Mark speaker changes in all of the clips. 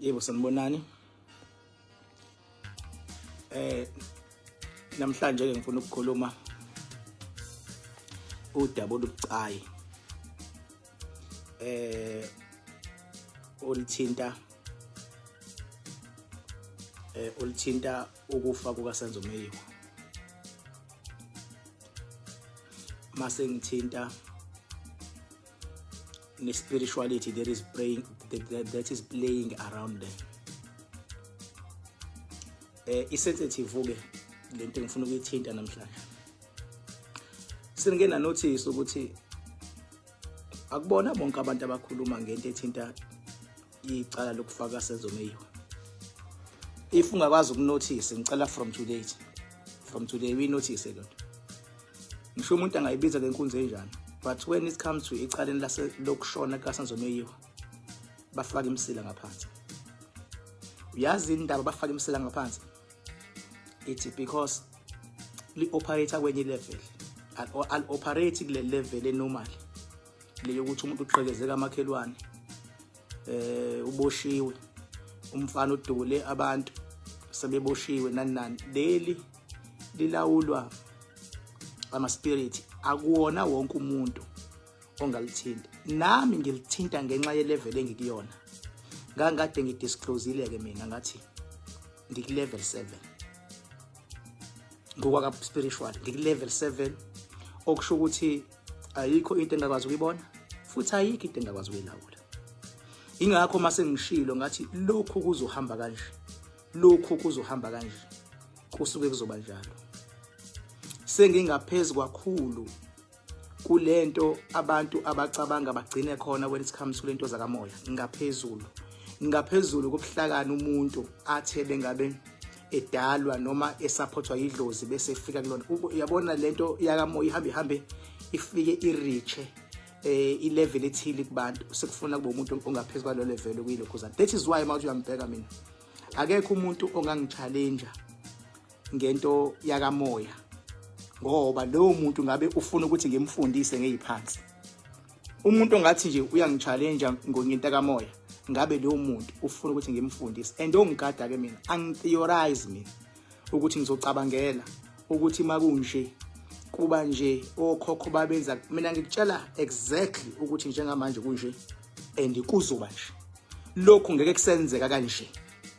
Speaker 1: Yebo sanibonani. Namhlanje ke ngifuna ukukhuluma udaba olubucayi. Olithinta ukufa kukaSenzo Meyiwa. Mase ngithinta ne-spirituality that is playing around them. I-sensitive ke lento engifuna ukuyithinta namhlanje. Sengena notice ukuthi akubona bonke abantu abakhuluma ngento ethinta icala lokufaka Senzo Meyiwa. If ungakwazi ukunotice ngicela from today we notice a lot. Ngisho umuntu angayibiza lenkundla enjani, but when it comes to icaleni lokushona kaSenzo Meyiwa bafaka imsila ngaphansi. Uyazi indaba bafaka imsila ngaphansi? It's because li operator kwenye level al operate kule level enormal le yokuthi umuntu uqhekezeka amakhelwane uboshiwe umfana udule abantu sebeboshiwe nani leli lilawulwa ama spirit akuwona wonke umuntu ongalithinta. Nami ngilithinta ngenxa ye level engikuyona. Ngangade ngidisclosile ke mina ngathi ngik level 7 ngokwaka spiritual ngik level 7 okusho ukuthi ayikho into engakwazi ukuyibona futhi ayikho into engakwazi ukuyilawula. Ingakho mase ngishilo ngathi lokhu kuzohamba kanje kusuke kuzoba njalo. Sengingaphezulu kakhulu kulento abantu abacabanga bagcine khona when it comes to lento zakamoya. Ngaphezulu kobuhlakani umuntu athe bengabe edalwa noma esupportwa yidlozi bese efika kulona. Uyabona lento yakamoya ihambe ifike ireach i-level ethile kubantu sekufuna kube umuntu ongaphezulu kwalo level kuyilokho za. That is why manje uyangibheka mina akekho umuntu ongangichallenge ngento yakamoya ngoba lowo muntu ngabe ufuna ukuthi ngimfundise ngeziphansi. Umuntu ongathi nje uyangichallenge ngonyento kamoya ngabe lowo muntu ufuna ukuthi ngimfundise and ongigada ke mina angitheorize mina ukuthi ngizocabangela ukuthi makunje kuba nje okhokho babenza. Mina ngikutshela exactly ukuthi njengamanje kunje and kuzoba nje. Lokho ngeke kusenzeka kanje,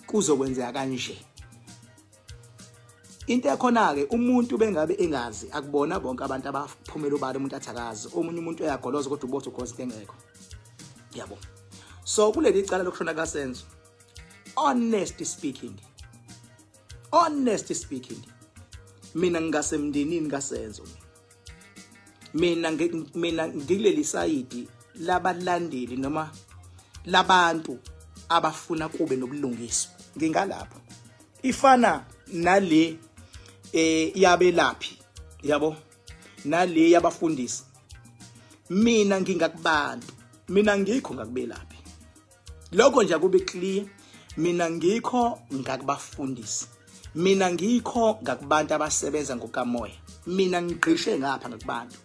Speaker 1: kuzokwenzeka kanje. Into yakhona ke umuntu bengabe engazi akubona bonke abantu abaphumela ubani umuntu athakazi omunye umuntu uyagoloza kodwa ubotho cause engekho. Yabo. So kuleli icala lokushona kaSenzo, honestly speaking mina ngasemndenini kaSenzo. Mina ngikuleli side labalandeli noma labantu abafuna kube nobulungiswa. Ngingalapho ifana nale yabelaphi yabo nale yabafundisi. Mina ngingakubantu, mina ngikho ngakubelaphi. Lokho nje kube clear. Mina ngikho ngakubafundisi, mina ngikho ngakubantu abasebenza ngokamoya. Mina ngigqishe ngapha ngakubantu.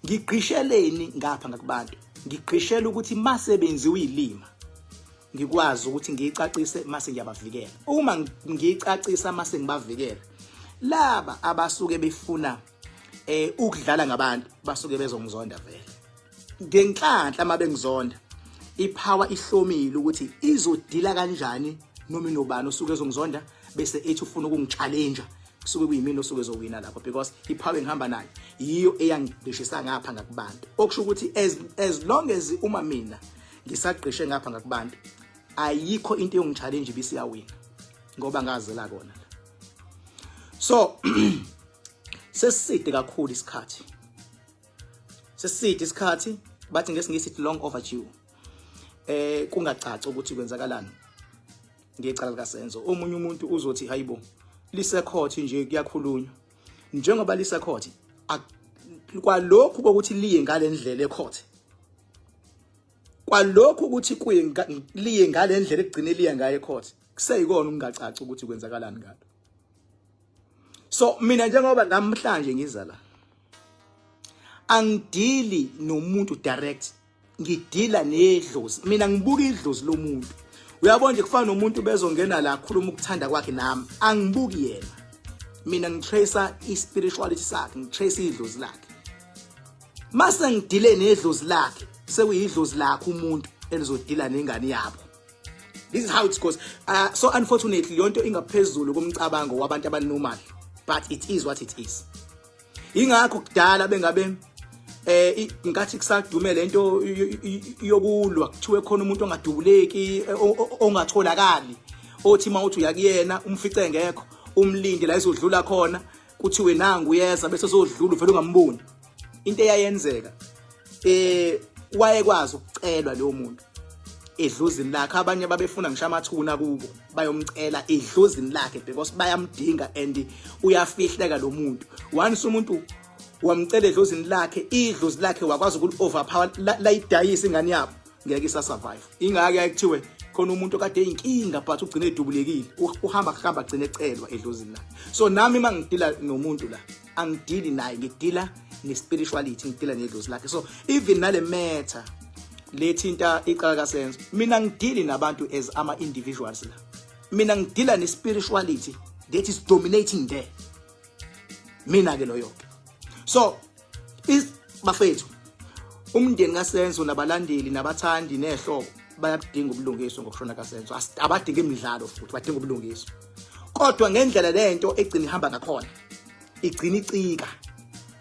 Speaker 1: Ngigqisheleni ngapha ngakubantu. Ngigqishela ukuthi masebenziwe ilima ngikwazi ukuthi ngicacise mase ngiyabavikela. Uma ngicacisa mase ngibavikela laba abasuke befuna ukudlala ngabantu basuke bezongizonda vele. Ngenhlanhla mabengizonda ipower ihlomile ukuthi izodila kanjani noma inobani osuke ezongizonda bese ethi ufuna ukungichallenge kusuke kuyimini osuke ezowina lapho because ipower engihamba nayo yiyo eyangigqishisa ngapha ngakubantu. Okusho ukuthi as long as uma mina ngisagqishe ngapha ngakubantu ayikho into yongichallenge bisiyawina ngoba ngazela kona. So seside kakhulu isikhathi. Bathi ngesingisi long overdue. Kungacaci ukuthi kwenzakalani ngecala likaSenzo. Omunye umuntu uzothi hayibo lisecourt nje kuyakhulunywa. Njengoba lisecourt kwalokhu ukuthi liye ngale ndlela ecourt. Kwalokhu ukuthi kuye liye ngale ndlela egcine liye ngayo ecourt. Kuseyikona ungacaci ukuthi kwenzakalani ngalo. So mina njengoba namhlanje ngiza la angidili nomuntu direct ngidila nedlozi. Mina ngibuka idlozi lomuntu Uyabona nje kufana nomuntu bezongena la khuluma ukuthanda kwakhe nami angibuki yena. Mina ngitracer ispirituality sakhe, ngitracer idlozi lakhe. Mase ngidile nedlozi lakhe, sekuyidlozi lakhe umuntu elizodila nengane yabo. This is how it goes. So unfortunately yonto ingaphezulu komcabango wabantu abanormal, but it is what it is. Ingakho kudala bengabe ngathi kusadume lento yokulwa kuthiwe khona umuntu ongadubuleki ongatholakali othi mawuthi uyakuyena umfice ngekho umlindi la izodlula khona kuthiwe nangu uyeza bese sozodlula uvela ungamboni. Into eyayenzeka wayekwazi ukucelwa lo muntu edluzini lakhe. Abanye babefuna ngisho amathuna kubo bayomcela edluzini lakhe because bayamdinga and uyafihleka lo muntu. Once umuntu wamcela edluzini lakhe, idlozi lakhe wakwazi ukuli overpower la idayisa ingane yabo, ngeke isa survive. Ingake yakuthiwe khona umuntu kade eyinkinga but ugcine edubulekile, uhamba agcine ecelwa edluzini lakhe. So nami mangidila nomuntu la angidili naye, ngidila ne-spirituality, ngidila nedlozi lakhe. So even nale matter lethinta icala kasenzo, mina ngidili nabantu as ama-individuals la. Mina ngidila ne-spirituality that is dominating there. Mina ke loyo. So bafethu, umndeni kasenzo nabalandeli nabathandi nehlobo bayadinga ubulungiswa ngokushona kasenzo. Abadinga imidlalo futhi badinga ubulungiswa. Kodwa ngendlela lento egcina ihamba ngakhona, igcina icika.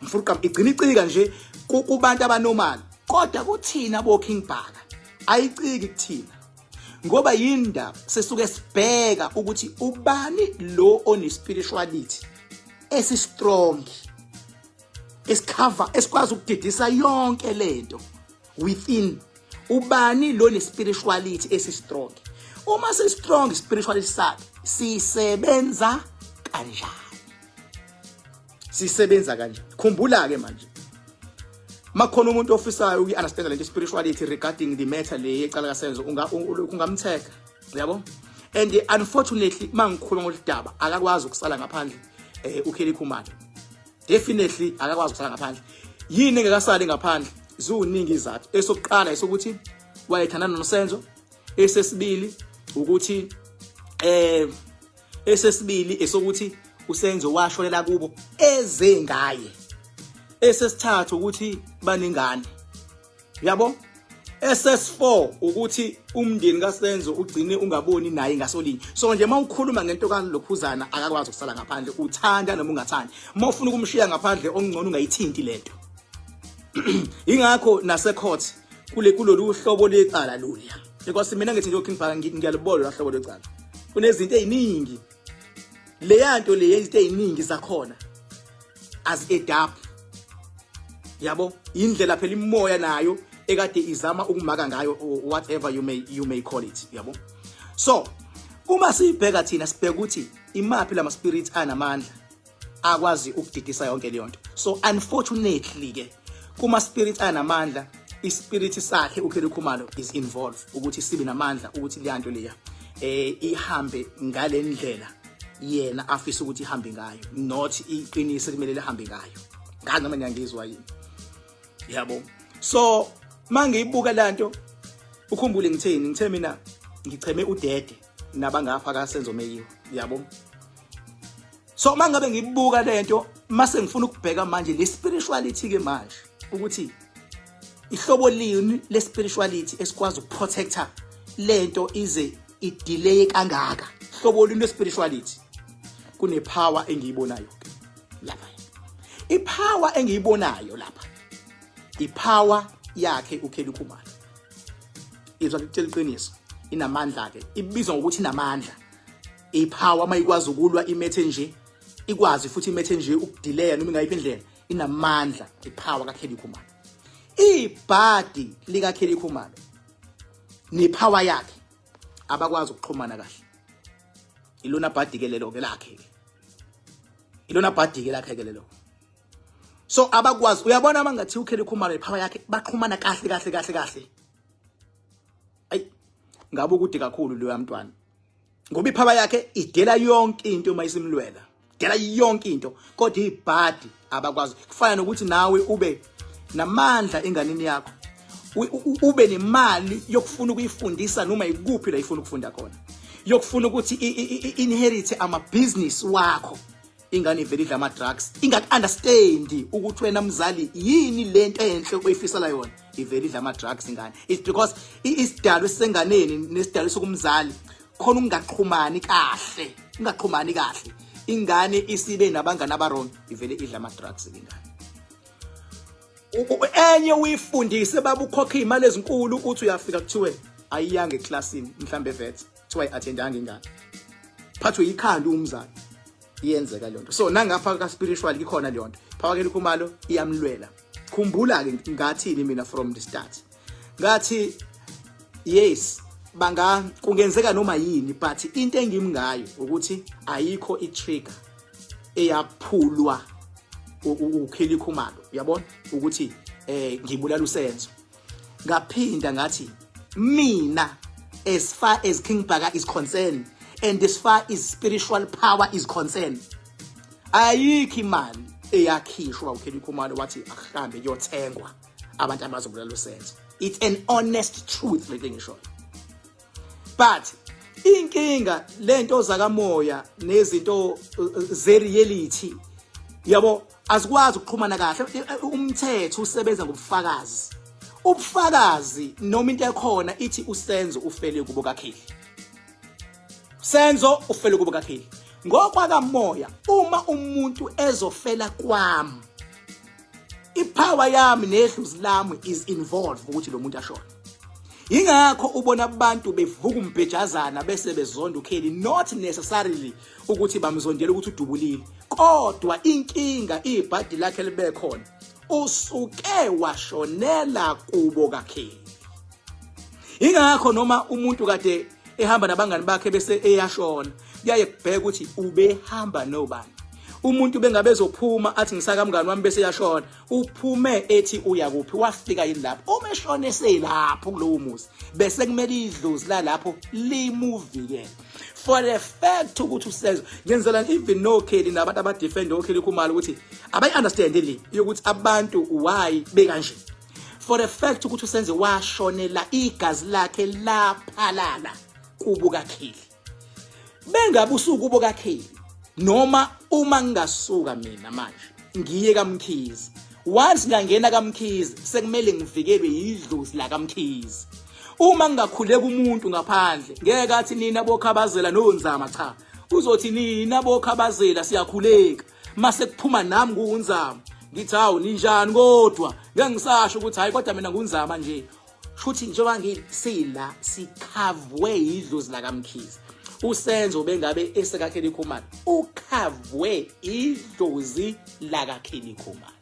Speaker 1: Mfurqa igcina icika nje kubantu abanormal. Kodwa kuthina bo King Bhaka ayiciki kuthina. Ngoba yindaba sesuke sibheka ukuthi ubani lo one spirituality esi-strong, esicover, esikwazi ukudidisa yonke lento within. Ubani lo ne-spirituality esi-strong. Uma se-strong spirituality sakhe, sisebenza kanjani? Sisebenza kanjani? Khumbula ke manje, makhona umuntu ofisayo uyi-understand lento spirituality regarding the matter le yecala kasenzo, ungamtheka, yabo? And unfortunately mangikhuluma ngoludaba akakwazi ukusala ngaphandle uKelly Khumalo. Definitely akakwazi ukusala ngaphandle. Yini engekasali ngaphandle? Ziningi izathu. Esokuqala esokuthi wayethandana noSenzo. Esesibili ukuthi esokuthi uSenzo washolela kubo ezengaye. Esesithathu ukuthi baningane. Yabo? SS4 ukuthi umndeni kaSenzo ugcine ungaboni naye ngasolinye. So nje mawukhuluma ngento kaLokhuzana akakwazi ukusala ngaphandle, uthanda noma ungathandi. Mawufuna ukumshiya ngaphandle ongcono ungayithinti lento. Ingakho nase court kulolu hlobo lecala luya. Because mina ngithi nje uKing Bhaka ngiyalibona lo hlobo lecala. Kunezinto eziningi. Le yanto le yezinto eziningi zakhona as adapt. Yabo, indlela phela imoya nayo ekade izama ukumaka ngayo or whatever you may call it, yabo. So uma sibheka thina sibheka ukuthi imaphi lama spirits anamandla akwazi ukudidisa yonke le nto. So unfortunately ke kuma spirits anamandla, ispirit sakhe uKelly Khumalo is involved ukuthi sibe namandla ukuthi le nto leya ihambe ngale ndlela yena afisa ukuthi ihambe ngayo, not iqinise kumele lihambe ngayo. Ngazi noma ngiyangizwa yini, yabo. So mangiyibuka lanto ukhumbule ngithe mina ngicheme udede nabangapha kaSenzo Meyiwe, yabo. So mangabe ngibuka lento mase ngifuna ukubheka manje le spirituality ke manje ukuthi ihlobo lini le spirituality esikwazi ukuprotecta lento ize idelay kangaka. Ihlobo lini le spirituality kune power engiyibonayo lapha. Ipower engiyibonayo lapha ipower yakhe uKelly Khumalo. Izwa ngitshela iqiniso, inamandla ke, ibizwa ngokuthi inamandla. Ipower mayikwazi ukulwa imethe nje, ikwazi futhi imethe nje ukudelay noma ingayiphi indlela, inamandla ipower kaKelly Khumalo. Ibhadi lika Kelly Khumalo nepower yakhe abakwazi ukuxhumana kahle. Ilona bhadi ke lelo ke lakhe. Ilona bhadi ke lakhe ke lelo. So abakwazi, uyabona mangathi uKelly Khumalo ipower yakhe baxhumana kahle. Ayi ngabe ukude kakhulu lo yamntwana. Ngoba ipower yakhe idela yonke into mayisimlwela. Idela yonke into kodwa ibhadi abakwazi. Kufana nokuthi nawe ube namandla enganini yakho, ube nemali yokufuna ukuyifundisa noma ikuphi la ifuna ukufunda khona, yokufuna ukuthi inherit ama business wakho. Ingane ivele idla ama drugs, ingakunderstand ukuthi wena mzali yini lento enhle oyifisela yona, ivele idla ama drugs ingane. It's because isidalo senganeni nesidalo sokumzali khona ungaqhumani kahle, ingane isibe nabangani abarong, ivele idla ama drugs ingane. Enye uyifundise baba ukhokha imali ezinkulu uthi uyafika kuthiwe ayiyanga eclassini mhlambe vet kuthiwa iattendanga ingane, phathwe ikhanda umzali, iyenzeka le nto. So nangapha ka spiritual ikhona le nto, phakele kumalo iyamlwela. Khumbula ke ngathini mina from the start, ngathi yes banga kungenzeka noma yini, but into engimngayo ukuthi ayikho i-trigger eyaphulwa ukheli khumalo, uyabona ukuthi ngibulala usenzo. Ngaphinda ngathi mina, as far as King Bhaka is concerned and as far as spiritual power is concerned, ayikho imali eyakhishwa ukheli khumalo wathi akuhambe kuyothengwa abantu abazobulala usenzo. It's an honest truth le ngisho. But inkinga lento zakamoya nezinto ze reality, yabo, azikwazi ukuxhumana kahle. Umthetho usebenza ngobufakazi. Ubufakazi noma into ekhona ithi usenzo ufele kubo kakheli. Senzo ufele kubo kakheli. Ngokwakamoya uma umuntu ezofela kwami, ipower yami nedluzi lami is involved ukuthi lo muntu ashone. Ingakho ubona abantu bevuka umbhejazana bese bezonda ukheli, not necessarily ukuthi bamzondela ukuthi udubulile, kodwa inkinga ibhadi lakhe libe khona, usuke washonela kubo kakheli. Ingakho noma umuntu kade ehamba nabangani bakhe bese eyashona, kuyaye kubheka ukuthi ubehamba nobani. Umuntu bengabe ezophuma athi ngisakamngani wami bese yashona, uphume ethi uya kuphi, wafika yini lapho, umeshone selapho kulowo muzi, bese kumele idlozi la lapho limuvikele. For the fact ukuthi usenzo ngenzela even no kheli nabantu abadefend okheli khumalo ukuthi abayi understand le yokuthi abantu why bekanje. For the fact ukuthi usenze washonela igazi lakhe laphalala kubo kakheli, bengabe usuku kubo kakheli. Noma uma ngingasuka mina manje ngiye kaMkhize, once ngangena kaMkhize sekumele ngivikelwe idlozi la kaMkhize. Uma ngingakhuleka umuntu ngaphandle ngeke athi nina bokhabazela nonzama, cha, uzothi nina bokhabazela siyakhuleka, mase kuphuma nami kunzama ngithi hawu ninjani, kodwa ngeke ngisasho ukuthi hayi kodwa mina ngunzama nje. Futhi njengoba ngisila sikhavwe idlozi la kaMkhize, usenzo bengabe esekakheli khumalo ukhavwe idlozi lakakheli khumalo.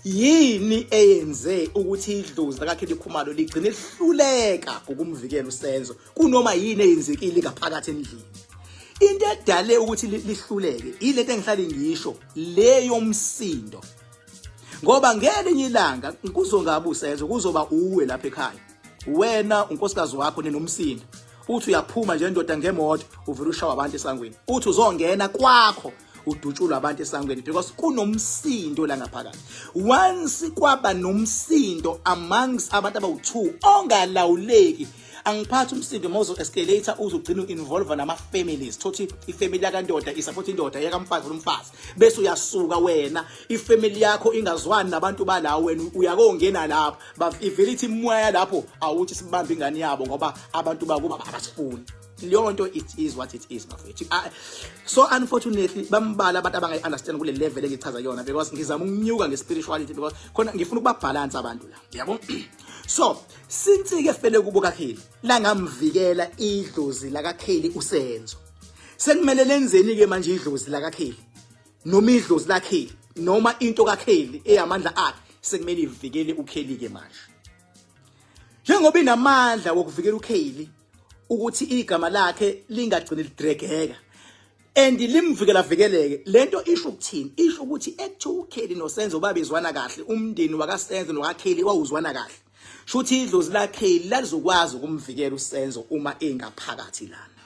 Speaker 1: Yini eyenze ukuthi idlozi lakakheli khumalo ligcine lihluleka ukumvikela usenzo kunoma yini eyenzekile ngaphakathi endlini? Into edale ukuthi lihluleke ilento engihlali ngisho leyo msindo, ngoba ngelinye ilanga kuzongabe usenzo kuzoba uwe lapha ekhaya, wena unkosikazi wakho nenomsindo, uthi uyaphuma nje ndoda ngemoto uvela ushawa abantu esangweni, uthi uzongena kwakho udutshula abantu esangweni because kunomsindo la ngaphakathi. Once kwaba nomsindo amongst abantu abawu2 ongalawuleki, angiphathi umsindo mozo escalator uzogcina uinvolve nama families, thothi ifamily yakandoda isupport indoda yakamfazi nomfazi, bese uyasuka wena ifamily yakho ingazwani nabantu balawo, wena uyakongena lapho bavilithi imoya lapho awuthi sibambe ingane yabo ngoba abantu bakuba abasifuni. Leyo nto it is what it is mafethu. So unfortunately bambala abantu abangayi understand kule level engichaza yona because ngizama ukunyuka ngespirituality because khona ngifuna ukubabalance abantu la, yabo. So since ke fele kubo kakheli la ngamvikela idlozi la kakheli usenzo, sekumele lenzeni ke manje idlozi la kakheli noma idlozi la kakheli noma into kakheli eyamandla akhe sekumele ivikele ukheli ke manje, njengoba inamandla wokuvikela ukheli ukuthi igama lakhe lingagcine lidregeka and limvikela vikeleke. Lento isho ukuthini? Isho ukuthi actually ukheli nosenzo babezwana kahle, umndeni wakasenzo nokakheli wawuzwana kahle, shuthi idlozi lakheli lalizokwazi ukumvikela usenzo uma engaphakathi lana.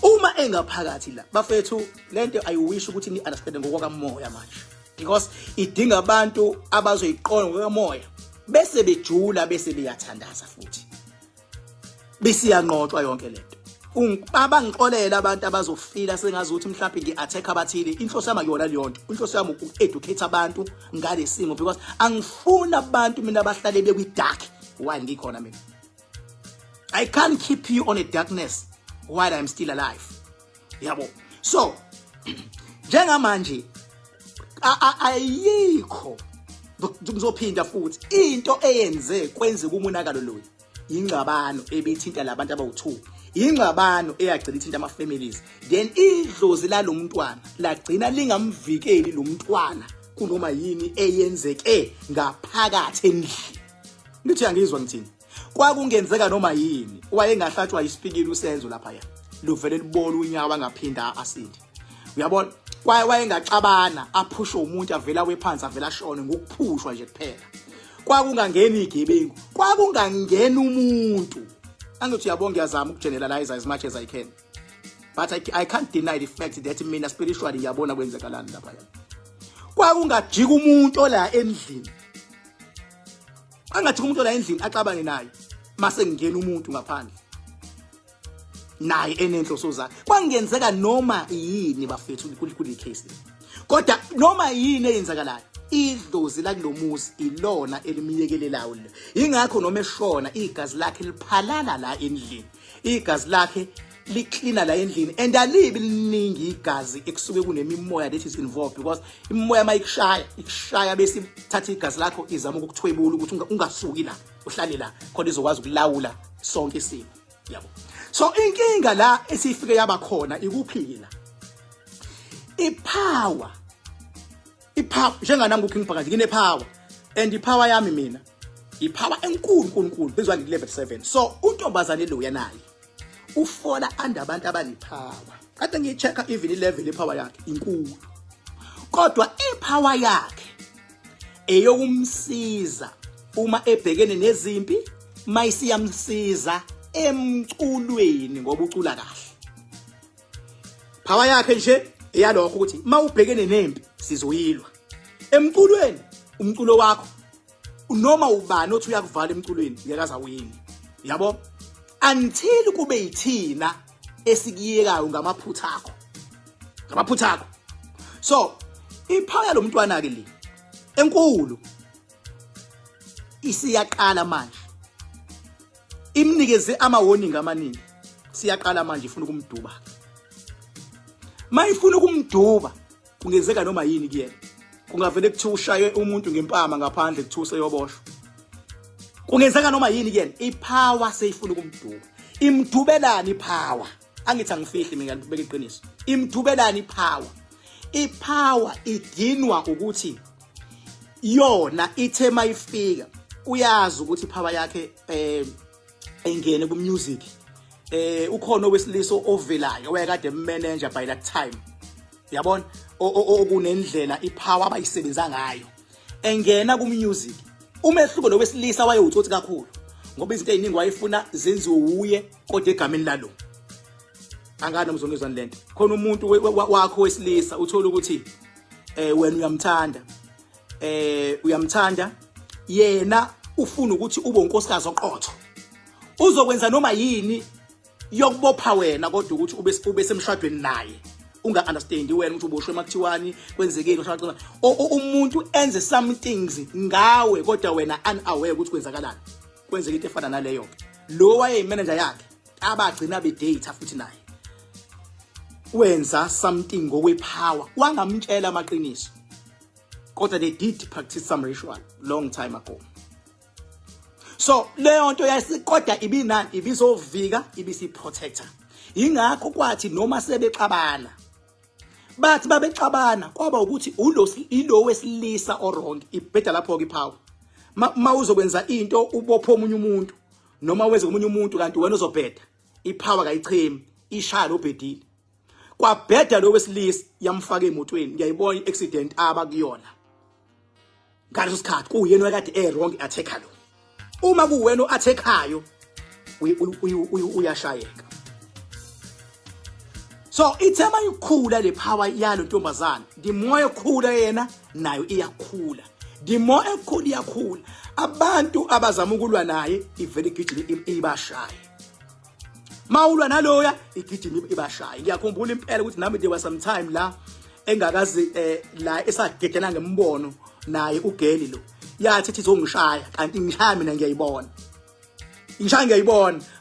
Speaker 1: Uma engaphakathi la bafethu, lento I wish ukuthi ni understand ngokwakamoya manje because idinga abantu abazoyiqonda ngokwakamoya bese bejula bese beyathandaza futhi bese yanqoqwa yonke lento. Abangixolela abantu abazofila sengazuthi mhlawumbe ngi-attack abathile. Inhloso yami akuyona leyonto. Inhloso yami uku-educate abantu ngale simo because angifuna abantu mina abahlale bekwi-dark while ngikhona mina. I can't keep you on a darkness while I'm still alive. Yabo. So njengamanje ayikho ngizophinda futhi into eyenze kwenze kumonakalo loyo ingxabano ebithinta labantu abawu2, ingxabano eyagcina ithinta ama families, then idlozi la lo mntwana lagcina lingamvikeli lo mntwana kunoma yini eyenzeke ngaphakathi endlini. Nithi angizwa ngithini? Kwakungenzeka noma yini, wayengahlatshwa isipikili usenzo lapha ya luvele libona unyawo ngaphinda asindi. Uyabona wayengacabana aphushe umuntu avela wephansi avela shone ngokuphushwa nje kuphela. Kwakungangeni igebengu, kwakungangena umuntu. Angithi uyabona ngiyazama ukugeneralize as much as I can, but I can't deny the fact that mina spiritually ngiyabona kwenzekalani lapha ya. Kwakungajika umuntu ola endlini, angathi umuntu ola endlini axabane naye mase ngena umuntu ngaphandle naye enenhloso zakhe. Kwangenzeka noma yini bafethu kule case, kodwa noma yini eyenzakalayo idlozi la kulomuzi ilona elimiyekelelayo lo. Ingakho noma eshona igazi lakhe liphalala la endlini, igazi lakhe liklina la endlini, and alibi liningi igazi ekusuke kunemimoya that is involved, because imimoya ikushaya bese ithatha igazi lakho izama ukukuthwebula ukuthi ungasuki la uhlale la khona izokwazi ukulawula sonke isimo. Yabo. So inkinga la esifike yaba khona ikuphila ipower njenganami kuking phakathi ngine power, and ipower yami mina ipower enkulu bezwa ngi-level 7. So untombazane lo yanayo ufola under abantu abanipower. Kade ngiyi-check even ilevel ipower yakhe inkulu, kodwa ipower yakhe eyokumsiza uma ebhekene nezimpi mayisiyamsiza emculweni ngoba ucula kahle. Power yakhe nje eyalokho ukuthi mawubhekene nempi sizoyilwa. Emculweni umculo wakho noma ubani othi uyakuvala emculweni uyakaza wini. Yabo, until kube yithina esikiyekayo ngamaphutha akho. So ipower lo mntwana ke le enkulu isiyaqala manje, imnikeze ama-warning amaningi. Siyaqala manje ifuna ukumduba. Mayifuna ukumduba kungenzeka noma yini kuyena. Kungavele kuthiwa ushaye umuntu ngempama ngaphandle kuthiwa useyoboshwa. Kungenzeka noma yini kuyena. Ipower seyifuna ukumduba. Imdubelani ipower? Angithi angifihli mina ngibeka iqiniso. Imdubelani ipower? Ipower idinwa ukuthi yona ithe mayifika uyazi ukuthi ipower yakhe engene ku music. Ukhona owesiliso ovelayo wayekade manager by that time. Yabona okunendlela ipower abayisebenza ngayo. Engena ku music. Umehluko lo wesilisa wayewutsotsi kakhulu ngoba izinto eziningi wayefuna zenziwe uye kodwa egameni lalo. Angana mzongizwana lento. Khona umuntu wakho wesilisa uthola ukuthi wena uyamthanda yena ufuna ukuthi ube unkosikazi oqotho. Uzokwenza noma yini yokubopha wena kodwa ukuthi ube semshadweni naye. Unga understand wena ukuthi uboshwe emakuthiwani kwenzekeni ushaqina umuntu enze some things ngawe kodwa wena unaware ukuthi kwenzakalani. Kwenzeka into efana naleyo. Lo waye manager yakhe abagcina be data futhi naye. Wenza something ngokwepower wangamtshela amaqiniso. Kodwa they did practice some ritual long time ago. So leyo nto yasikodwa ibinani ibizovika ibisiprotector. Ingakho kwathi noma sebexabana bathi babexabana kwaba ukuthi ilo wesilisa orong ibheda lapho ke ipower. Mawuzokwenza into ubopha omunye umuntu noma wenze omunye umuntu kanti wena uzobheda ipower kayichemi ishaya lo bhedile. Kwabheda lo wesilisa yamfaka emotweni ngiyayibona iaccident abakuyona. Ngaleso sikhathi kuyena wakade wrong attacker lo. Uma kuwena oathekayo uyashayeka. So ithema ikhula le power yalo ntombazana, the more ikhula yena nayo iyakhula. the more ekhulu yakhula abantu abazama ukulwa naye ivele igijima ibashaye mawulwa naloya igijima ibashaye ngiyakhumbula impela ukuthi nami there was some time la engakazi la esagedena ngembono naye ugeli lo yathi izongishaya kanti ngishaya mina ngiyayibona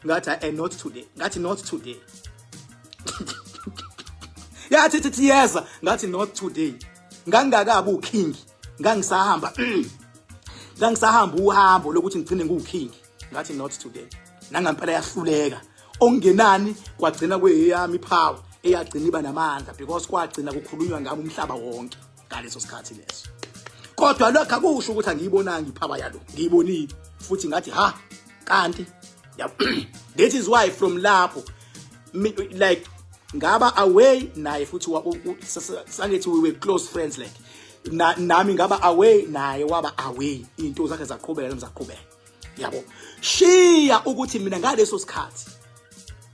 Speaker 1: ngathi not today ngathi not today yathi thithi yeza ngathi not today ngangakabi uking ngangisahamba uhambo lokuthi ngigcine nguking ngathi not today nangampela yahluleka ongenani kwagcina kweyami power eyagcina iba namandla because kwagcina kukhulunywa ngami umhlaba wonke ngaleso sikhathi leso kodwa lokho akusho ukuthi angiyibonanga iphaba yalo ngiyibonile futhi ngathi ha kanti that is why from lapho like ngaba away naye futhi sangithi we were close friends like nami ngaba away naye waba away into zakhe zaqhubeka yabo shiya ukuthi mina ngaleso sikhathi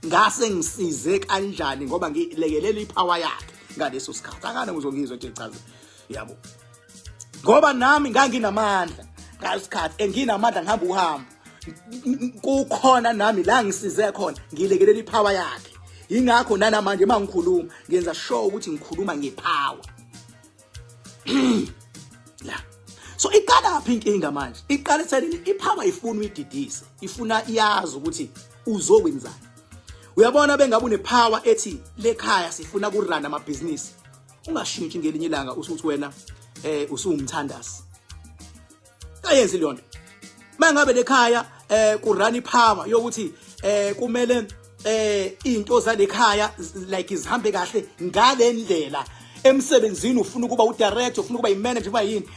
Speaker 1: ngase ngisize kanjani ngoba ngilekelela ipower yakhe ngaleso sikhathi akana ngizongizwa nje chaza yabo ngoba nami nganginamandla ngasikhathi enginamandla ngihamba uhambo kukhona nami la ngisize khona ngilekelela ipower yakhe ingakho nanamanje mangikhuluma ngenza sure ukuthi ngikhuluma ngepower la so iqala phi inkinga manje iqala etheni ipower ifuna uyididise ifuna iyazi ukuthi uzokwenzani uyabona bengabe unepower ethi lekhaya sifuna kurana amabhizinisi ungashintshi ngelinye ilanga usuthi wena usumthandasi kayenzi le nto mangabe lekhaya kurana ipower yokuthi kumele into zalekhaya like izihambe kahle ngale ndlela emsebenzini ufuna ukuba udirector ufuna ukuba imanager kuba yini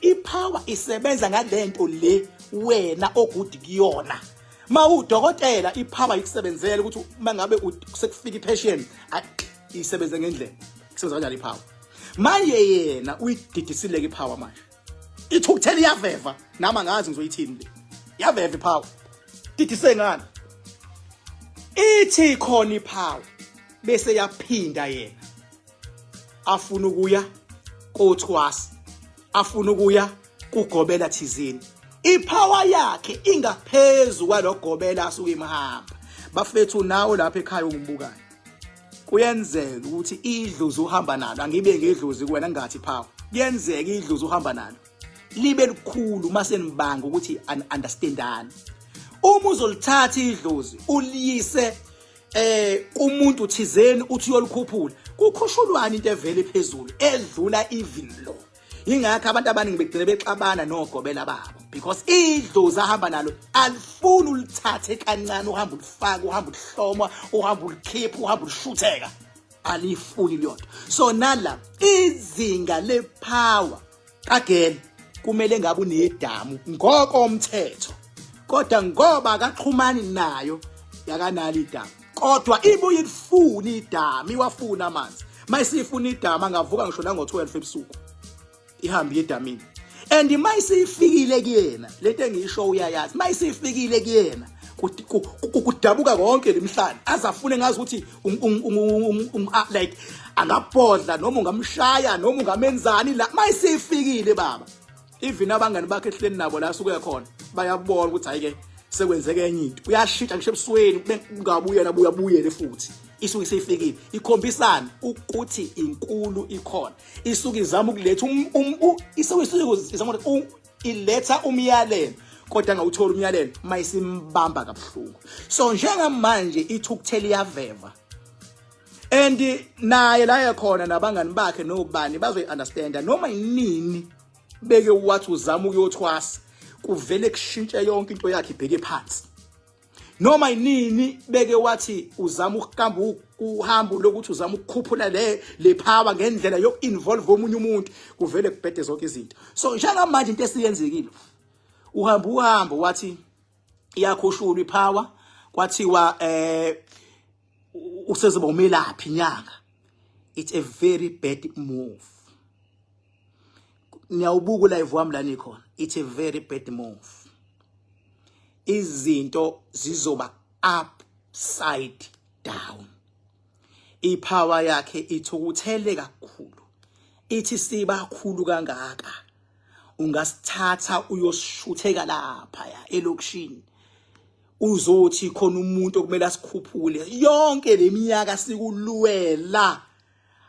Speaker 1: ipower isebenza ngalento le wena ogudi kuyona mawudokotela ipower ikusebenzela ukuthi mangabe sekufika ipatient isebenza ngendlela kusebenza kanjani ipower manje yena uyididisile ipower manje ithukuthela iyaveva nama ngazi ngizoyithini le yaveva ipower didise ngani ithi khona ipower bese yaphinda yena afuna ukuya kothwasi afuna ukuya kugobela thizini ipower yakhe ingaphezulu kwalogobela asuke imhamba bafethu nawo lapha ekhaya ungumbukayo kuyenzeka ukuthi idlozi uhamba nalo angibe ngedlozi kuwena ngathi power kuyenzeka idlozi uhamba nalo libe likhulu mase nibanga ukuthi understandani uma uzolithatha idlozi uliyise kumuntu thizeni uthi uyolukhuphula kukhushulwana into evele phezulu edlula even lo ingakho abantu abaningi begcina bexabana nogobela babo because idlozi ahamba nalo alifuni ulithathe kancane uhamba ulifaka uhamba ulihloma uhamba ulikhipha uhamba ulishutheka alifuni lento so nala izinga lepower again kumele ngabe unedamu ngokomthetho kodwa ngoba akaxhumani nayo yakanali idamu kodwa ibuye ifuna idamu iwafuna amanzi mayisifuna idamu angavuka ngisho nango12 ebusuku ihambe edamini and mayisifikile kuyena lento engiyisho uyayazi mayisifikile kuyena kudabuka konke lemhlanje azafune ngazi ukuthi like angabhodla noma ungamshaya noma ungamenzani la mayisifikile baba even abangani bakhe ehleni nabo la suke khona bayabona ukuthi hayike sekwenzeke enye into uyashitsha ngisho ebusweni ungabuye nabuyabuyele futhi isuke seyifikile ikhombisana ukuthi inkulu ikhona isuke izama ukuletha izama iletha umyalelo kodwa ngawuthola umyalelo mayisimbamba kabuhlungu so njengamanje ithukuthela iyaveva and naye la yakhona nabangani bakhe nobani bazoyi-understanda noma yinini beke wathi uzama ukuyothwasa kuvele kushintshe yonke into yakhe ibheke phansi noma yinini beke wathi uzama ukuhamba uhambo lokuthi uzama ukukhuphula le power ngendlela yoku-involve omunye umuntu kuvele kubhede zonke izinto so njengamanje into esiyenzekile uhambo wathi iyakhushulwa ipower kwathiwa usezoba umelaphi inyanga it's a very bad move niyawubuka live wami la nikhona it's a very bad move izinto zizoba upside down ipower yakhe ithukuthele kakhulu ithi siba kakhulu kangaka ungasithatha uyoshutheka lapha ya elokishini uzothi khona umuntu okumele asikhuphule yonke leminyaka sikuluwela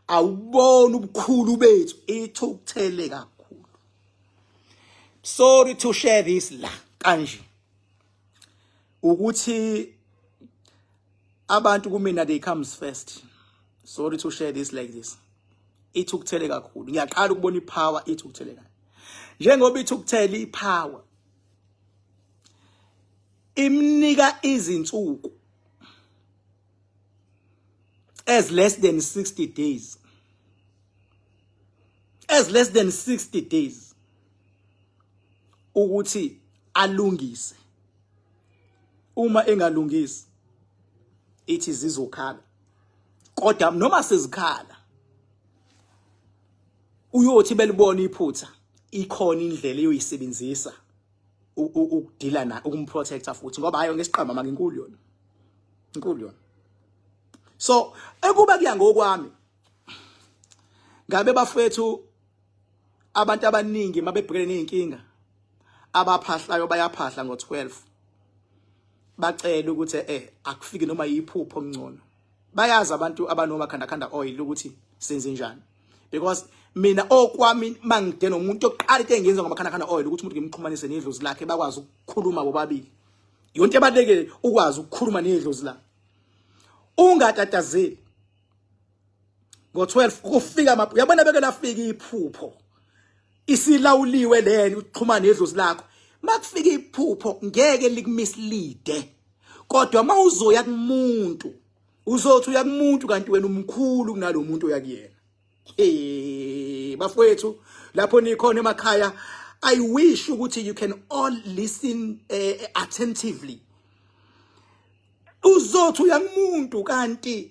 Speaker 1: awubona ubukhulu bethu ethukuthele kakhulu. Sorry to share this la kanje ukuthi abantu kumina they comes first. Sorry to share this like this. Ithukuthele kakhulu. Ngiyaqala ukubona ipower ithukuthele kakhulu. Njengoba ithukuthele ipower imnika izinsuku as less than 60 days. As less than 60 days ukuthi alungise. Uma engalungisi ithi zizokhala. Kodwa noma sezikhala uyothi belibona iphutha ikhona indlela eyoyisebenzisa ukudila na ukumprotecta futhi ngoba hayo ngesiqhama manje inkulu yona. Inkulu yona. So ekuba kuya ngokwami ngabe bafethu abantu abaningi mabebhekene nezinkinga abaphahlayo bayaphahla ngo12 bacela ukuthi akufike noma yiphupho ngcono. Bayazi abantu abanoma khanda oil ukuthi senze njani because mina okwami mangide nomuntu oqala into engenza ngamakhanda oil ukuthi umuntu ngimxhumanise nedlozi lakhe bakwazi ukukhuluma bobabili. Yonke ebalekile ukwazi ukukhuluma nedlozi lakhe. Ungatatazeli ngo12 kufika yabona beke lafika iphupho isilawuliwe lena uxhumana nedlozi lakho makufika iphupho ngeke likumislead kodwa mawuzoya kumuntu uzothi uya kumuntu kanti wena umkhulu kunalomuntu oyakuyena. Bafowethu lapho nikhona emakhaya I wish ukuthi you can all listen attentively. Uzothi uya kumuntu kanti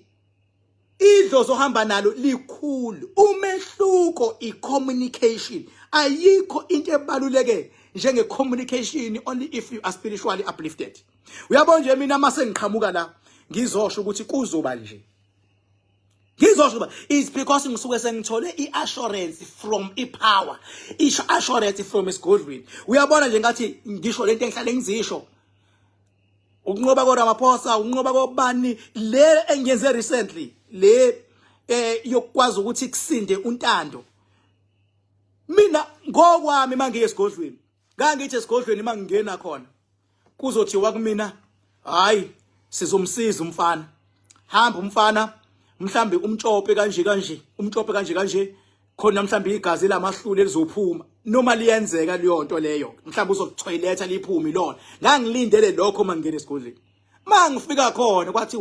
Speaker 1: idlozi ohamba nalo likhulu. Umehluko i-communication. Ayikho into ebaluleke njenge communication only if you are spiritually uplifted. Uyabona nje mina mase ngiqhamuka la ngizosho ukuthi kuzoba nje. Ngizosho is because ngisuke sengithole iassurance from ipower. Assurance from isigodlweni. Uyabona nje ngathi ngisho lento engihlale ngizisho. Ukunqoba koRamaphosa, ukunqoba kobani le engenze recently le yokwazi ukuthi kusinde untando. Mina ngokwami mangiye esigodlweni ngangithi esigodlweni mangingena khona kuzothiwa kumina hayi sizomsiza umfana. Hamba umfana mhlambe umtshope kanje umtshope kanje khona mhlambe igazi lamahlule lizophuma noma liyenzeka leyo nto leyo mhlambe uzokutoiletha liphumi lona. Ngangilindele lokho mangingena esigodlweni. Mangifika khona kwathi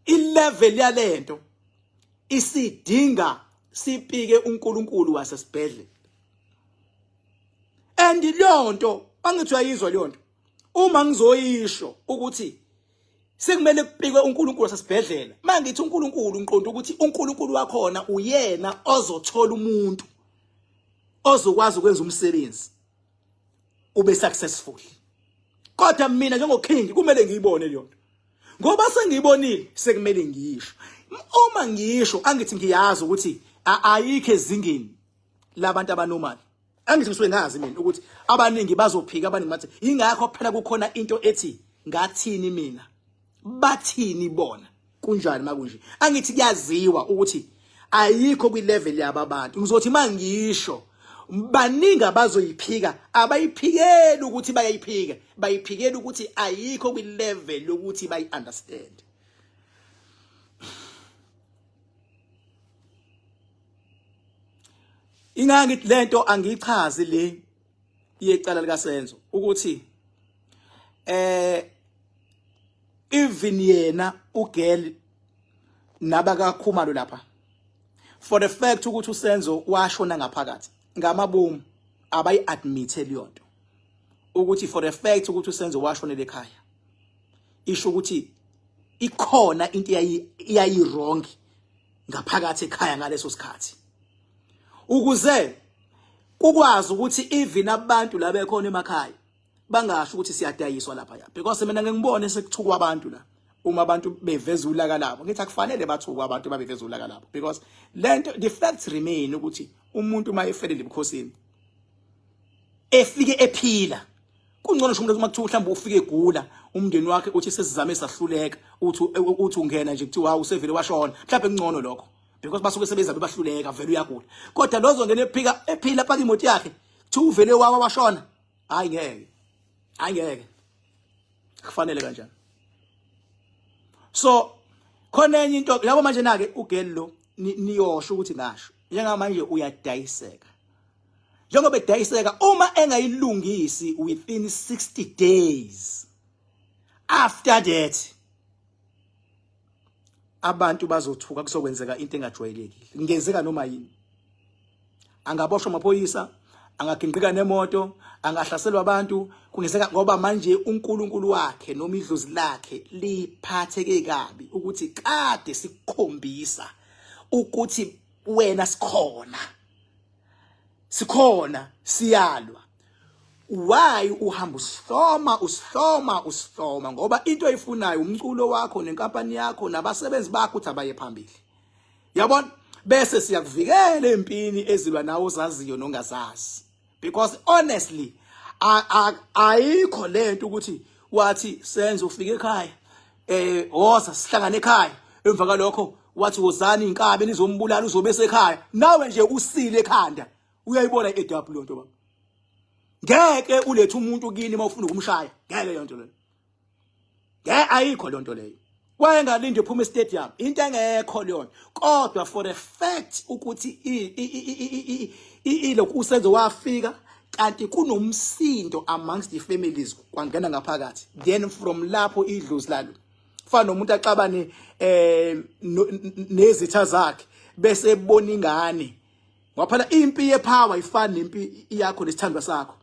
Speaker 1: ilevel yalento isidinga sipike uNkulunkulu wasesibhedlela. And leyo nto angithi uyayizwa leyo nto uma ngizoyisho ukuthi sekumele kupikwe uNkulunkulu wasesibhedlela. Mangithi uNkulunkulu ngiqonda ukuthi uNkulunkulu wakhona uyena ozothola umuntu ozokwazi ukwenza umsebenzi ube successful. Kodwa mina njengoking kumele ngiyibone leyo nto. Ngoba sengiyibonile sekumele ngiyisho. Uma ngisho angithi ngiyazi ukuthi ayikho ezingeni labantu abanomali. Angithi ngisuke ngazi mina ukuthi abaningi bazophika abaningi bathi ingakho phela kukhona into ethi ngathini mina bathini bona kunjani makunje. Angithi kuyaziwa ukuthi ayikho kwilevel yaba abantu. Ngizothi mangisho baningi abazoyiphika abayiphikeli ukuthi bayayiphika bayiphikeli ukuthi ayikho kwilevel lokuthi bayi understand. Ingangithi lento angichazi le iyecala lika Senzo ukuthi even yena ugel nabaka Khumalo lapha for the fact ukuthi uSenzo washona ngaphakathi ngamabomu abayi admit leyonto ukuthi for the fact ukuthi uSenzo washona lekhaya isho ukuthi ikhona into iyayi wrong ngaphakathi ekhaya ngaleso sikhathi. Ukuze kukwazi ukuthi even abantu la bekhona emakhaya bangasho ukuthi siyadayiswa lapha ya because mina ngengibone sekuthukwa abantu la uma abantu beveza ulaka labo ngithi akufanele bathukwa abantu babeveza ulaka labo because lento the facts remain ukuthi umuntu uma efelele ebukhosini efike ephila. Kungcono nje umuntu makuthiwa mhlawumbe ufike egula umndeni wakhe uthi sesizame sahluleka uthi ungena nje kuthiwa usevele washona. Mhlawumbe kungcono lokho because basuke sebeza bebahluleka vele uyagula. Kodwa lozo ngene ephila paka imoto yakhe kuthi uvele washona. Hayi ngeke. Hayi ngeke. Kufanele kanjani. So khona enye into yabo manje na ke ugeli lo niyosho ukuthi ngasho. Njengamanje uyadayiseka. Njengoba edayiseka uma engayilungisi within 60 days. After that abantu bazothuka kuzokwenzeka into engajwayelekile. Ngenzeka noma yini. Angaboshwa amaphoyisa, angaginqika nemoto, angahlaselwa abantu, kungenzeka ngoba manje uNkulunkulu wakhe noma idlozi lakhe liphatheke kabi ukuthi kade sikukhombisa ukuthi wena sikhona siyalwa. Why uhamba usihloma ngoba into oyifunayo umculo wakho nenkampani yakho nabasebenzi bakho uthi abaye phambili. Yabona bese siyakuvikela empini ezilwa nawo ozaziyo nongazazi. Because honestly ayikho lento ukuthi wathi senze ufike ekhaya woza sihlangane ekhaya emva kalokho wathi wozani inkabe nizombulala uzobese ekhaya nawe nje usile ekhanda uyayibona iEDW lonto baba. Ngeke ulethe umuntu kini mawufuna ukumshaya ngeke yonto leyo. Ngeke ayikho lonto leyo. Wayengalindi uphuma estadium into engekho leyo. Kodwa for the fact ukuthi lokhu usenzo wafika kanti kunomsindo amongst the families kwangena ngaphakathi. Then from lapho idlozi lalo fana nomuntu axabane nezitha zakhe bese ebona ingane. Waphela impi yepower ifana nempi yakho nesithandwa sakho.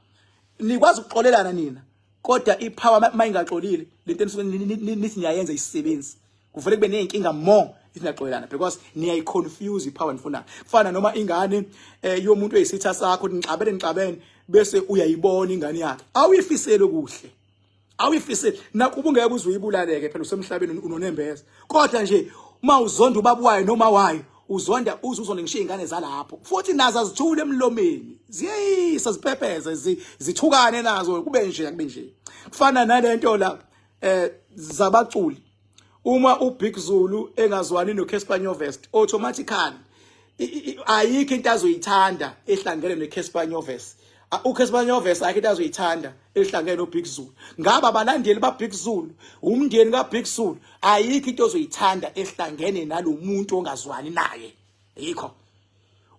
Speaker 1: Nikwazi ukuxolelana nina kodwa ipower mayingaxolile lento enisuke nithi niyayenza isisebenzi kuvele kube nezinkinga more isinaxolelana because niyayiconfuse ipower nifuna kufana noma ingane yomuntu oyisitha sakho nincabene bese uyayibona ingane yakhe awuyifisele kuhle awuyifisele nakuba ungeke uzuyibulale phela usemhlabeni unonembeza kodwa nje uma uzonda ubabwayo noma wayo uzonda uzuzona ngishiya ingane zalapho futhi nazo azithule emlomeni ziyisa ziphepeza zithukane nazo kube nje kufana nalento la zabaculi uma uBig Zulu engazwani noCasper Nyovest automatically ayikho into azoyithanda ehlangene noCasper Nyovest uCasper Nyovest ayikho into azoyithanda ehlangene noBig Zulu ngaba abalandeli baBig Zulu umndeni kaBig Zulu ayikho into ozoyithanda ehlangene nalomuntu ongazwani naye yikho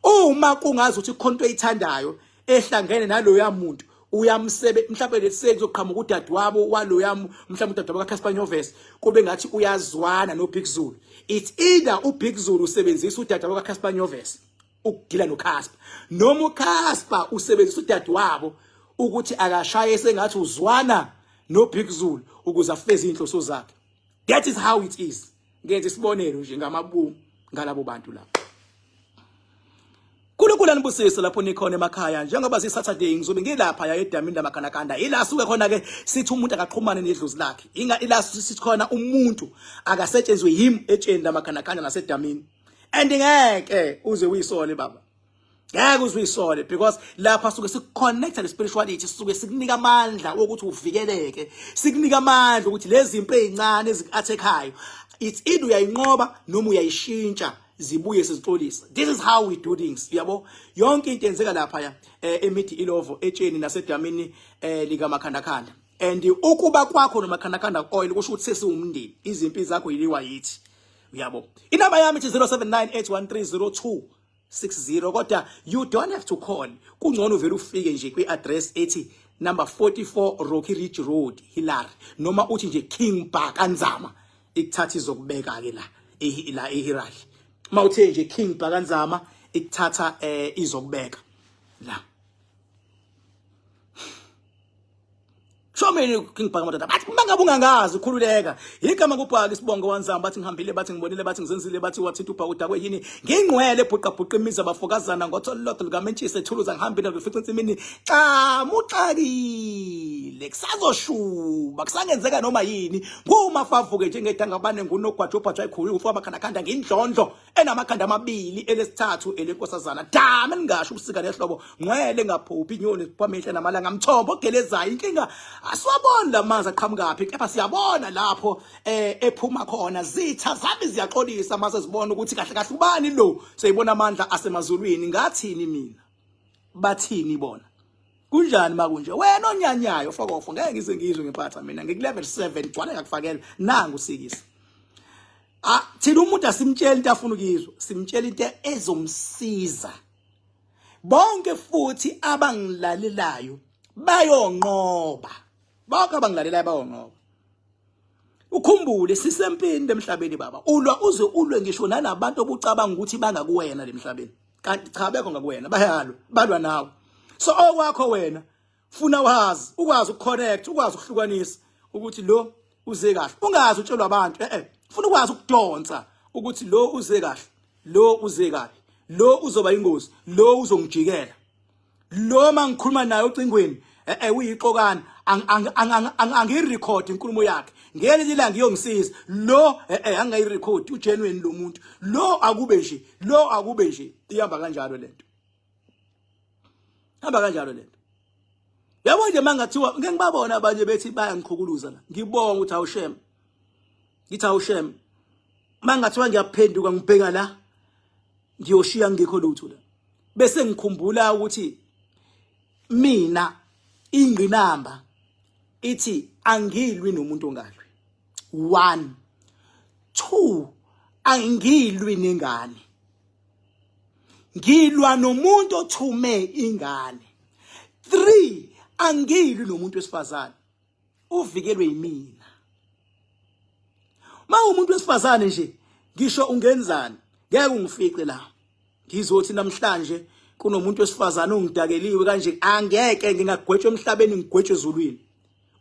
Speaker 1: uma kungazi ukuthi ikhonto eyithandayo ehlangene naloya muntu uyamsebe mhlawumbe lesekuzoqhamuka udadewabo waloya mhlawumbe udadewabo kaCasper Nyovest kube ngathi uyazwana noBig Zulu. It's either uBig Zulu usebenzisa udadewabo kaCasper Nyovest ukudila noCasper noma uCasper usebenzisa udadewabo ukuthi akashaye sengathi uzwana noBig Zulu ukuze afeze inhloso zakhe. That is how it is. Ngenze isibonelo nje ngamabumu ngalabo bantu lapho. Kulukula nibusisa lapho nikhona emakhaya njengoba siSaturday ngizobe ngilapha ya eDaminda Makhanakanda ila suke khona ke sithi umuntu akaqhumane nedlozi lakhe inga ila sithi khona umuntu akasetshenzwe yimi etshenda Makhanakanda naseDamini and ngeke uze uyisole baba ngeke uze uyisole because lapha suke sikuconnecta nespirituality suke sikunika amandla ukuthi uvikeleke sikunika amandla ukuthi lezi impi ezincane ezikathekhayo it's either uyayinqoba noma uyayishintsha zibuye sizixolisa. This is how we do things. Yabo yonke into enzeka lapha ya emithi ilovo etsheni naseDamini lika Makhanakanda. And ukuba kwakho noMakhanakanda oil kusho ukuthi sesiwumndeni izimpi zakho yiliwa yithi. Yabo inamba yami ithi 0798130260 kodwa you don't have to call kungcono vele ufike nje kwi-address ethi number 44 Rocky Ridge Road Hillary noma uthi nje King Bhakanzama ikuthatha izokubeka ke la eHirali mawuthe nje King Bhakanzama ikuthatha izokubeka la Shomeni King Bhakanzama bathi mangabe ungangazi ukhululeka igama kuBhaka isibongo wanzama bathi ngihambile bathi ngibonile bathi ngizenzile bathi wathinta uBhaka udakwe yini ngingcwele ebhuqa imiza bafokazana ngothololotho likamentshise ethuluza ngihambile ngefica insimini xa muxakile kusazoshuba kusangenzeka noma yini nguma favuke njengedanga bane ngunogwajobhajwa ikhulu ufa Makhanakanda ngindlondlo enamakhanda amabili elesithathu elenkosazana dama ningasho ubusika nehlobo ngwele ngaphuphi inyoni ziphamihle namalanga mthombo ogelezayo inkinga asiwabona lamanzi aqhamukaphi kepha siyabona lapho ephuma khona zitha zabe ziyaxolisa mase zibona ukuthi kahle kahle ubani lo seyibona amandla asemazulwini ngathini mina bathini bona kunjani makunje wena onyanyayo fokofo ngeke ngize ngizwe ngempatha mina ngikulevel 7 gcwala yakufakela nangu sikisi thina umuntu asimtshela into afuna ukizwa simtshela into ezomsiza bonke futhi abangilalelayo bayonqoba bonke abangilalelayo bayonqoba ukhumbule sisempini emhlabeni baba ulwa uze ulwe ngisho nalabantu obucabanga ukuthi bangakuwena lemhlabeni kanti cha bekho ngakuwena bayalwa balwa nawe so okwakho wena funa wazi ukwazi ukuconnect ukwazi ukuhlukanisa ukuthi lo uze kahle ungazi utshelwa abantu funa ukwazi ukudonsa ukuthi lo uze kahle lo uze kahle lo uzoba ingozi lo uzongijikela lo mangikhuluma naye ucingweni uyiqokana angirecord inkulumo yakhe ngeleli la ngiyongisiza lo angayirecord ugenuine lo muntu lo akube nje ihamba kanjalo lento hamba kanjalo lento yabo nje mangathiwa ngeke ngibabona abanye bethi bayangikhukuluza la ngibonga ukuthi awushem ngithi awushem mangathiwa ngiyaphenduka ngibheka la ngiyoshiya ngikho lutho la bese ngikhumbula ukuthi mina ingqinamba ithi angilwi nomuntu ongalwi 1 2 angilwi nengane ngilwa nomuntu othume ingane 3 angilwi nomuntu wesifazane uvikelwe yimina umuntu wesifazane nje ngisho ungenzani ngeke ungifice la ngizothi namhlanje kunomuntu wesifazane ongidakeliwe kanje angeke ngingagwetshwa emhlabeni ngigwetshwe ezulwini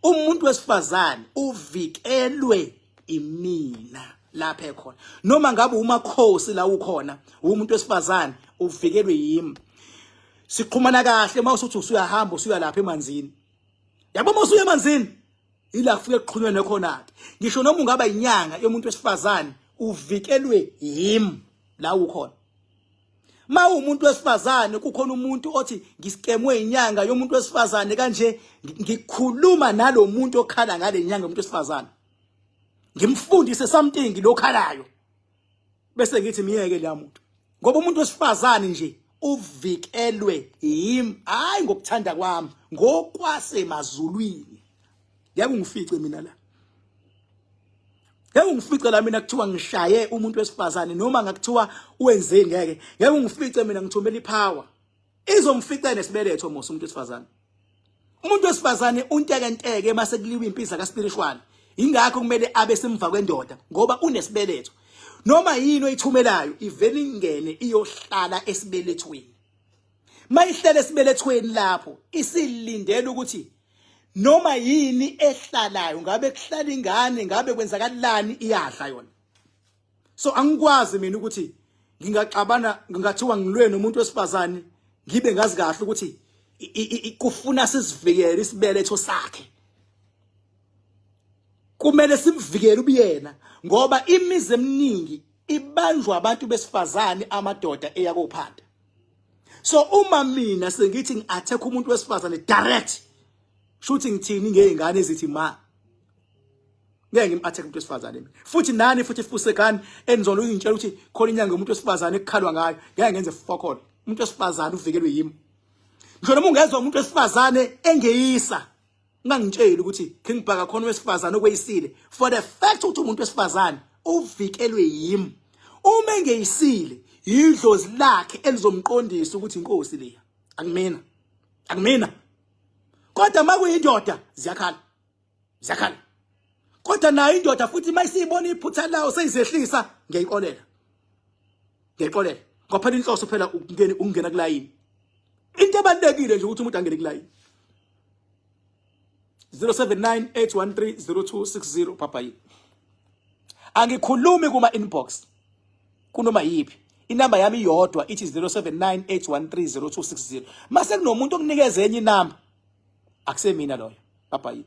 Speaker 1: umuntu wesifazane uvikelwe imina lapha ekhona noma ngabe umakhosi la ukhona umuntu wesifazane uvikelwe yimi siqhumana kahle mawusuthi usuyahamba usuya lapha emanzini yabo mawusuya emanzini ila kufike eqhunweni khona ke ngisho noma ungaba inyanga yomuntu wesifazane uvikelwe yimi la ukhona umuntu wesifazane kukhona umuntu othi ngiskemwe inyanga yomuntu wesifazane kanje ngikhuluma nalo muntu okhala ngale nyanga yomuntu wesifazane ngimfundise something lokhalayo bese ngithi miyeke la muntu ngoba umuntu wesifazane nje uvikelwe yimi hayi ngokuthanda kwami ngokwasemazulwini yake ungifice mina la yake ungifice la mina kuthiwa ngishaye umuntu wesifazane noma ngakuthiwa wenzeni ngeke yake ungifice mina ngithumela ipower izomfica nesibeletho mose umuntu wesifazane untekenteke mase kuliwa impilo ka spiritual ingakho kumele abe semva kwendoda ngoba unesibeletho noma yini oyithumelayo ivele ingene iyohlala esibelethweni mayihlala esibelethweni lapho isilindele ukuthi noma yini ehlalayo ngabe kuhlala ingane ngabe kwenzakalani iyadla yona so angikwazi mina ukuthi ngingaxabana ngingathiwa ngilwe nomuntu wesifazane ngibe ngazi kahle ukuthi kufuna sizivikele isibeletho sakhe kumele simvikele ubiyena ngoba imizi eminingi ibanjwa abantu besifazane amadoda eyakophanda so uma mina sengithi ngiattack umuntu wesifazane direct shooting ngithini ngezingane ezithi ma ngeke ngimattack umuntu wesifazane futhi nani futhi fusekani enzolo uyintshela ukuthi khona inyanga umuntu wesifazane ekukhalwa ngayo ngeke ngenze fuck all umuntu wesifazane uvikelwe yimi ngisho noma ungezwe umuntu wesifazane engeyisa ngangitshela ukuthi ngibhaka khona wesifazane okweyisile for the fact ukuthi umuntu wesifazane uvikelwe yimi uma engeyisile idlozi lakhe elizomqondisa ukuthi inkosi leya akumina kodwa makuyindoda ziyakhala kodwa nayo indoda futhi mayisibona iphutha lawo seyizehlisa ngiyayixolela ngoba phela inhloso phela ukungena kulayini into ebalekile nje ukuthi umuntu angene kulayini 0798130260 papa yini angikhulumi kuma inbox kunoma yipi inamba yami iyodwa ithi 0798130260 mase kunomuntu okunikeza enye inamba akusemina loyo papa yini